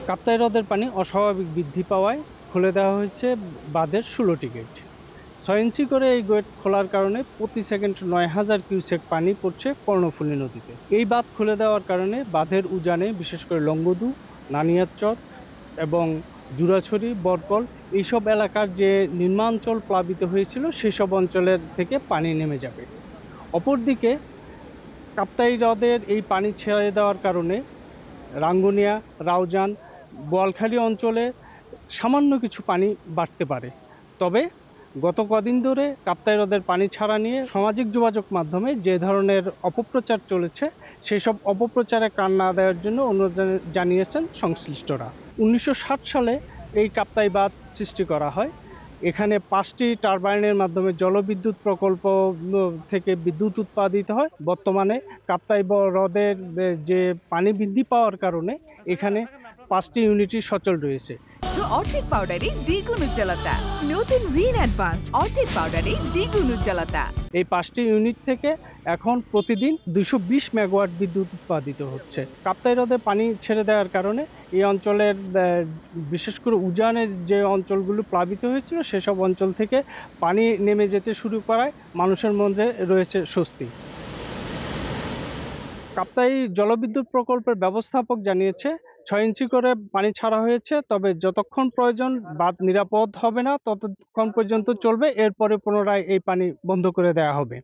কাপ্তাই হ্রদের পানি অস্বাভাবিক বৃদ্ধি পাওয়ায় খুলে দেওয়া হয়েছে বাঁধের ১৬টি গেট। ৬ ইঞ্চি করে এই গেট খোলার কারণে প্রতি সেকেন্ড ৯,০০০ কিউসেক পানি পড়ছে কর্ণফুলী নদীতে। এই বাঁধ খুলে দেওয়ার কারণে বাঁধের উজানে বিশেষ করে লংগদু, নানিয়ারচর এবং জুরাছড়ি, বরকল এইসব এলাকার যে নিম্নাঞ্চল প্লাবিত হয়েছিল সেসব অঞ্চলের থেকে পানি নেমে যাবে। অপরদিকে কাপ্তাই হ্রদের এই পানি ছেড়ে দেওয়ার কারণে রাঙ্গুনিয়া, রাউজান, বোয়ালখালী অঞ্চলে সামান্য কিছু পানি বাড়তে পারে। তবে গত কদিন ধরে কাপ্তাই হ্রদের পানি ছাড়া নিয়ে সামাজিক যোগাযোগ মাধ্যমে যে ধরনের অপপ্রচার চলেছে, সেসব অপপ্রচারে কান না দেওয়ার জন্য অনুরোধ জানিয়েছেন সংশ্লিষ্টরা। ১৯৬০ সালে এই কাপ্তাই বাঁধ সৃষ্টি করা হয়। এখানে ৫টি টারবাইনের মাধ্যমে জলবিদ্যুৎ প্রকল্প থেকে বিদ্যুৎ উৎপাদিত হয়। বর্তমানে কাপ্তাই হ্রদের যে পানি বৃদ্ধি পাওয়ার কারণে এখানে ৫টি ইউনিটই সচল রয়েছে। অর্ধেক পাউডারে দ্বিগুণ উজ্জ্বলতা। নতুন রিন অ্যাডভান্সড অর্ধেক পাউডারে দ্বিগুণ উজ্জ্বলতা। এই ৫টি ইউনিট থেকে এখন প্রতিদিন ২২০ মেগাওয়াট বিদ্যুৎ উৎপাদিত হচ্ছে। কাপ্তাই হ্রদে পানি ছেড়ে দেওয়ার কারণে এই অঞ্চলের বিশেষ করে উজানের যে অঞ্চলগুলো প্লাবিত হয়েছিল সেসব অঞ্চল থেকে পানি নেমে যেতে শুরু করায় মানুষের মধ্যে রয়েছে স্বস্তি। কাপ্তাই জলবিদ্যুৎ প্রকল্পের ব্যবস্থাপক জানিয়েছে ৬ ইঞ্চি করে পানি ছাড়া হয়েছে, তবে যতক্ষণ প্রয়োজন বাঁধ নিরাপদ হবে না ততক্ষণ পর্যন্ত চলবে, এরপরে পুনরায় এই পানি বন্ধ করে দেওয়া হবে।